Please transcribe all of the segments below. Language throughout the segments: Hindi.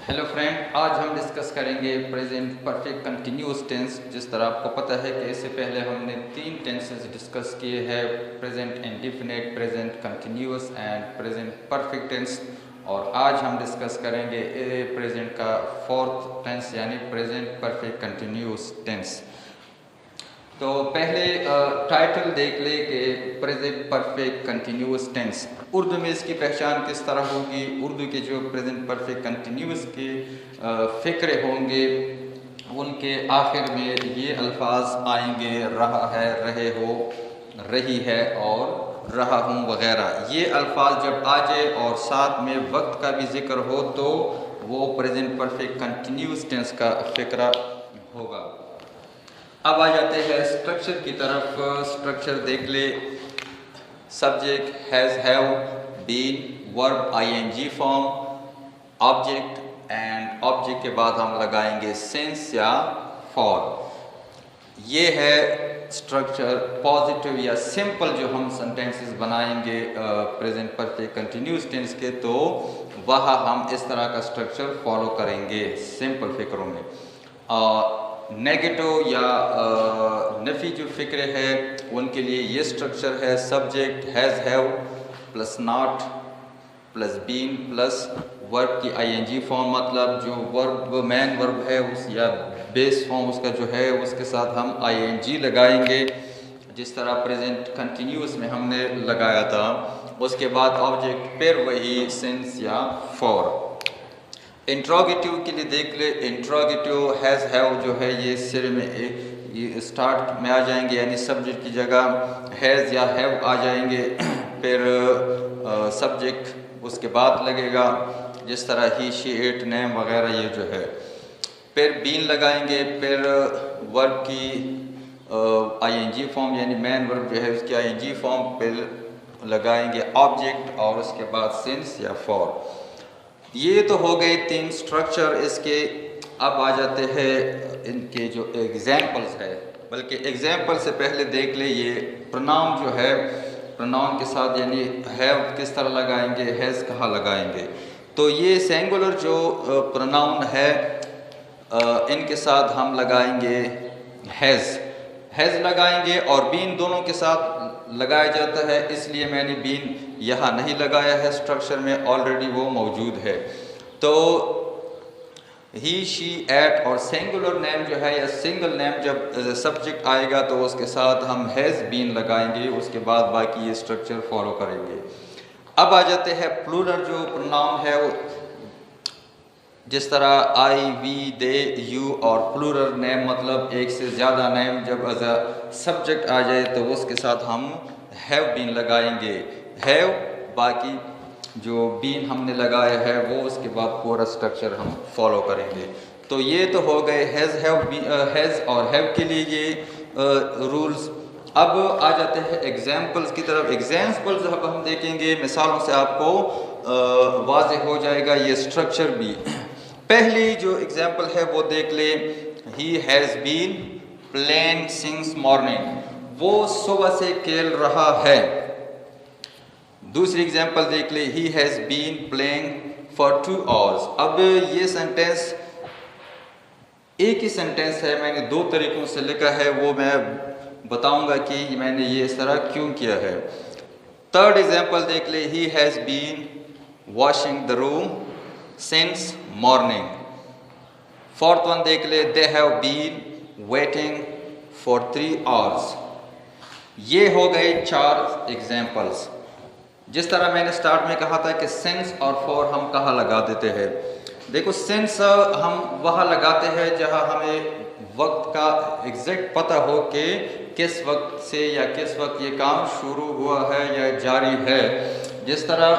हेलो फ्रेंड, आज हम डिस्कस करेंगे प्रेजेंट परफेक्ट कंटिन्यूअस टेंस। जिस तरह आपको पता है कि इससे पहले हमने 3 टेंसेस डिस्कस किए हैं, present indefinite, present continuous and present perfect tense. और आज हम डिस्कस करेंगे प्रेजेंट का 4th टेंस यानी प्रेजेंट परफेक्ट कंटिन्यूअस टेंस। तो पहले टाइटल देख ले कि present perfect continuous tense. Urdu में इसकी पहचान किस तरह होगी? उर्दू के जो प्रेजेंट परफेक्ट कंटिन्यूअस के फ़िक्रे होंगे उनके आखिर में ये अल्फाज आएंगे, रहा है, रहे हो, रही है और रहा हूँ वगैरह। ये अल्फाज जब आ जाए और साथ में वक्त का भी जिक्र हो तो वो प्रेजेंट परफेक्ट कंटिन्यूअस टेंस का फ़िक्रा होगा। अब आ जाते हैं स्ट्रक्चर की तरफ। स्ट्रक्चर देख ले। Subject has, have, been, verb ING form, object and object के बाद हम लगाएंगे सिंस या फॉर। ये है स्ट्रक्चर पॉजिटिव या सिंपल जो हम सेंटेंसेस बनाएंगे प्रेजेंट परफेक्ट कंटिन्यूअस टेंस के, तो वह हम इस तरह का स्ट्रक्चर फॉलो करेंगे सिंपल फिक्रों में। नेगेटिव या नफ़ी जो फ़िक्रे है उनके लिए ये स्ट्रक्चर है subject has, have plus not plus been plus verb की आईएनजी फॉर्म। मतलब जो वर्ब मेन वर्ब है उस या बेस फॉर्म उसका जो है उसके साथ हम आईएनजी लगाएंगे, जिस तरह प्रेजेंट कंटिन्यूअस में हमने लगाया था। उसके बाद ऑब्जेक्ट फिर वही सिंस या फॉर। इंट्रोगेटिव के लिए देख ले। इंट्रोगेटिव हैज़, हैव जो है ये सिरे में ये स्टार्ट में आ जाएंगे, यानी सब्जेक्ट की जगह हैज़ या हैव आ जाएंगे। फिर सब्जेक्ट उसके बाद लगेगा, जिस तरह ही, शी, इट, नेम वगैरह ये जो है। फिर बीन लगाएंगे, फिर वर्ब की आईएनजी फॉर्म यानी मेन वर्ब जो है उसकी आईएनजी फॉर्म, फिर लगाएंगे ऑब्जेक्ट और उसके बाद सिंस या फॉर। ये तो हो गए 3 स्ट्रक्चर इसके। अब आ जाते हैं इनके जो एग्जाम्पल्स है, बल्कि एग्जाम्पल से पहले देख ले ये प्रोनाउन जो है, प्रोनाउन के साथ यानी हैव किस तरह लगाएंगे, हैज़ कहाँ लगाएंगे। तो ये सिंगुलर जो प्रोनाउन है इनके साथ हम लगाएंगे हैज़, हैज़ लगाएंगे और बीन दोनों के साथ लगाया जाता है, इसलिए मैंने बीन यहाँ नहीं लगाया है, स्ट्रक्चर में ऑलरेडी वो मौजूद है। तो ही, शी, एट और सिंगुलर नेम जो है या सिंगल नेम जब सब्जेक्ट आएगा तो उसके साथ हम हैज़ बीन लगाएंगे, उसके बाद बाकी ये स्ट्रक्चर फॉलो करेंगे। अब आ जाते हैं प्लूरल जो प्रोनाउन है, जिस तरह आई, वी, दे, यू और प्लूरल नेम मतलब एक से ज़्यादा नेम जब एज अ सब्जेक्ट आ जाए तो उसके साथ हम हैव बीन लगाएंगे। हैव, बाकी जो बीन हमने लगाया है वो उसके बाद पूरा स्ट्रक्चर हम फॉलो करेंगे। तो ये तो हो गए हैज़, हैव, हैज़ और हैव के लिए ये रूल्स। अब आ जाते हैं एग्जाम्पल्स की तरफ। एग्जाम्पल्स अब हम देखेंगे, मिसालों से आपको वाज़ेह हो जाएगा ये स्ट्रक्चर भी। पहली जो एग्जाम्पल है वो देख ले। He has been playing since morning, वो सुबह से खेल रहा है। दूसरी एग्जाम्पल देख ले। He has been playing for 2 hours। अब ये सेंटेंस एक ही सेंटेंस है, मैंने 2 तरीक़ों से लिखा है, वो मैं बताऊंगा कि मैंने ये इस तरह क्यों किया है। थर्ड एग्जाम्पल देख ले। He has been washing the room since morning. Fourth one देख ले। They have been waiting for 3 hours। ये हो गए 4 एग्जाम्पल्स। जिस तरह मैंने स्टार्ट में कहा था कि सिंस और फॉर हम कहाँ लगा देते हैं। देखो, सिंस हम वहाँ लगाते हैं जहाँ हमें वक्त का एग्जैक्ट पता हो कि किस वक्त से या किस वक्त ये काम शुरू हुआ है या जारी है। जिस तरह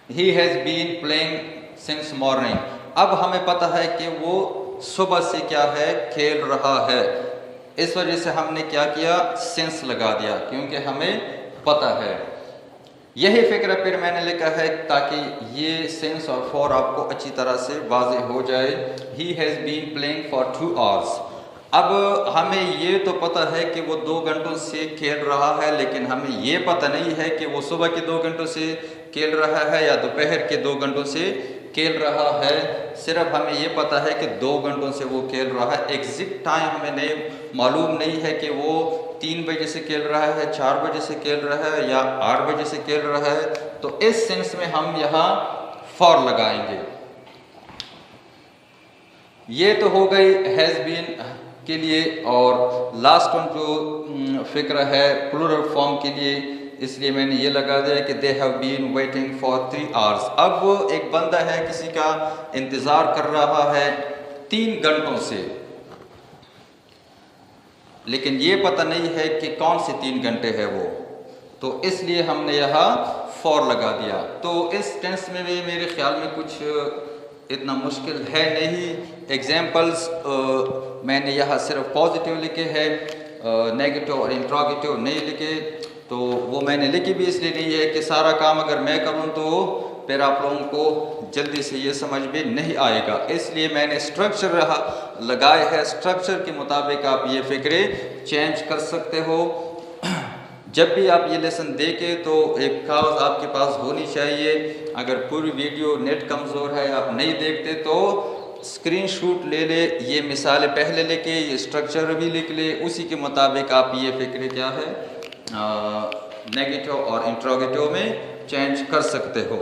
he has been playing since morning, अब हमें पता है कि वो सुबह से क्या है, खेल रहा है। इस वजह से हमने क्या किया, सिंस लगा दिया, क्योंकि हमें पता है। यही फिक्र फिर मैंने लिखा है ताकि ये सिंस और फॉर आपको अच्छी तरह से वाज़ेह हो जाए। He has been playing for 2 hours। अब हमें ये तो पता है कि वो 2 घंटों से खेल रहा है, लेकिन हमें ये पता नहीं है कि वो सुबह के 2 घंटों से खेल रहा है या दोपहर के 2 घंटों से खेल रहा है, सिर्फ हमें ये पता है कि 2 घंटों से वो खेल रहा है। एग्जैक्ट टाइम हमें नहीं मालूम नहीं है कि वो 3 बजे से खेल रहा है, 4 बजे से खेल रहा है या 8 बजे से खेल रहा है। तो इस सेंस में हम यहाँ फॉर लगाएंगे। ये तो हो गई हैज़ बीन के लिए। और लास्ट वन जो फिक्र है प्लूरल फॉर्म के लिए, इसलिए मैंने ये लगा दिया कि they have been waiting for 3 hours. अब वो एक बंदा है, किसी का इंतज़ार कर रहा है 3 घंटों से, लेकिन ये पता नहीं है कि कौन से 3 घंटे है वो, तो इसलिए हमने यहाँ फॉर लगा दिया। तो इस टेंस में भी मेरे ख्याल में कुछ इतना मुश्किल है नहीं। एग्जाम्पल्स मैंने यहाँ सिर्फ पॉजिटिव लिखे हैं, नेगेटिव और इंट्रोगेटिव नहीं लिखे। तो वो मैंने लिखी भी इसलिए नहीं है कि सारा काम अगर मैं करूँ तो फिर आप लोगों को जल्दी से ये समझ में नहीं आएगा, इसलिए मैंने स्ट्रक्चर लगाए है। स्ट्रक्चर के मुताबिक आप ये फिक्रे चेंज कर सकते हो। जब भी आप ये लेसन देखें तो एक कागज़ आपके पास होनी चाहिए। अगर पूरी वीडियो नेट कमज़ोर है, आप नहीं देखते, तो स्क्रीनशॉट ले ले, ये मिसालें पहले लेके ये स्ट्रक्चर भी लिख ले, उसी के मुताबिक आप ये फिक्रे क्या है नेगेटिव और इंट्रोगेटिव में चेंज कर सकते हो।